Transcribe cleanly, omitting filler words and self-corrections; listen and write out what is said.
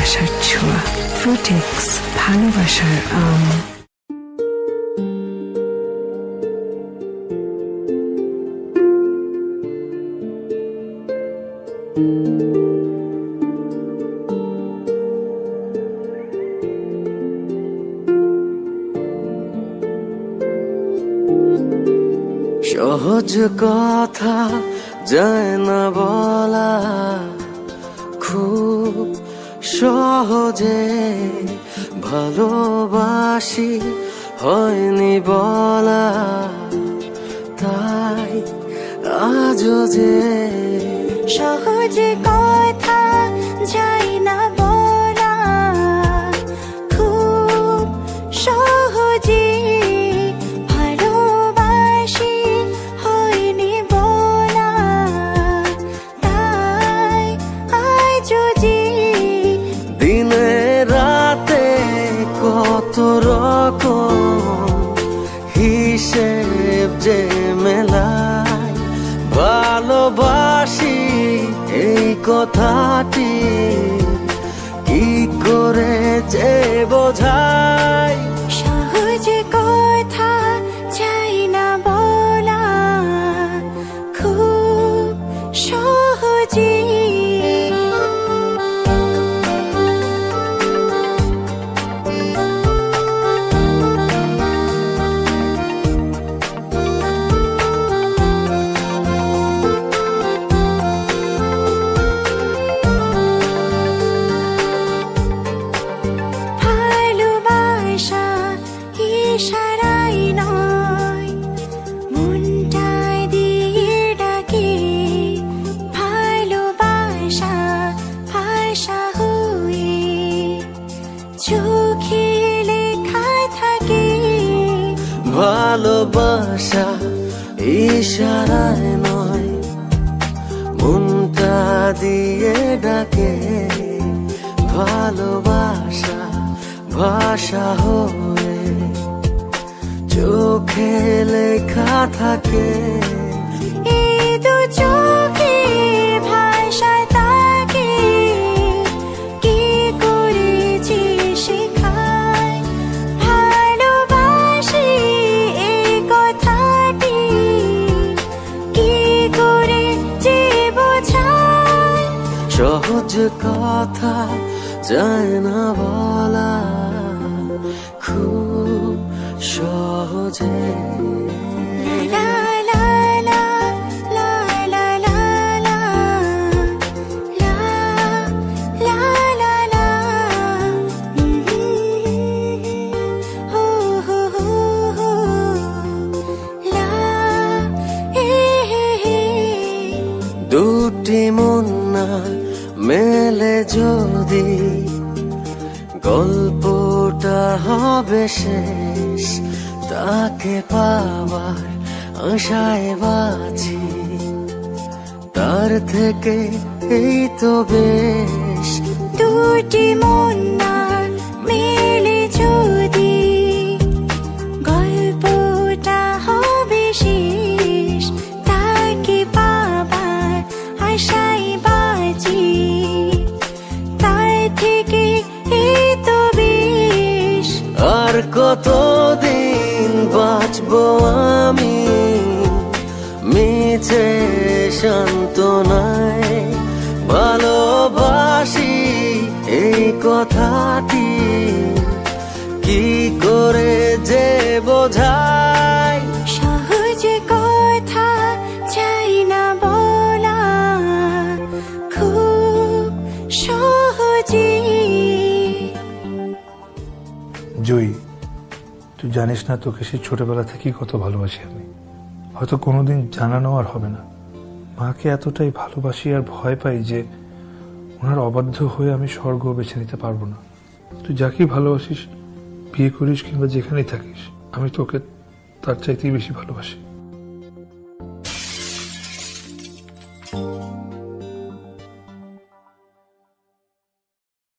ভালোবাসার ছোঁয়া। ফ্রুটেক্স, ভালোবাসার আম। সহজ কথা যায় না বলা, খুব সহজে ভালোবাসি হয়নি বলা, তাই আজও যে সহজ কথা যায় না বলা, খুব সহজে ভালোবাসি হয়নি বলা, তাই আজও যে দিনে রাতে কত রকম হিসেব যে মেলায়, ভালোবাসি এই কথাটি কি করে যে বোঝাই। সহজ কথা চাই না বলা, খুব সহজে ইশারাই নয়, মনটায় দিয়ে ডাকে ভালোবাসা, ভাষা হয়ে চোখে লেখা থাকে। ভালোবাসা ইশারায় নয়, মনটা দিয়ে ডাকে ভালোবাসা, ভাষা হয়ে চোখে লেখা থাকে। এই দু চোখে ভাষা তাকে কি করেছে শেখায়, ভালোবাসি এই কথাটি কি করে যে বোঝায়। সহজ কথা যায় না বলা, খুব সহজে। লা লা লা লা লা লা লা লা লা লা লা হো হো হো হো লা হে হে হে। দুটি মন না মেলে যদি গল্পটা হবে শেষ, তাকে পাওয়ার আশায় বাঁচি, তার থেকে এই তো বেশ। দুটি মন না মেলে যদি গল্পটা হবে শেষ, তাকে পাবার আশায় বাঁচি, তার থেকে এই তো বেশ। আর কতদিন বাঁচবো আমি মিছে সান্ত্বনায়, ভালোবাসি এই কথাটি কি করে যে বোঝাই। সহজ কথা চাই না বলা, খুব সহজে। জয়ী, তুই জানিস না তোকে সেই ছোটবেলা থেকেই কত ভালোবাসি আমি। হয়তো কোনোদিন জানানো আর হবে না। মাকে এতটাই ভালোবাসি আর ভয় পাই যে ওনার অবাধ্য হয়ে আমি স্বর্গ বেছে নিতে পারবো না। তুই যাকেই ভালোবাসিস, বিয়ে করিস কিংবা যেখানেই থাকিস, আমি তোকে তার চাইতেই বেশি ভালোবাসি।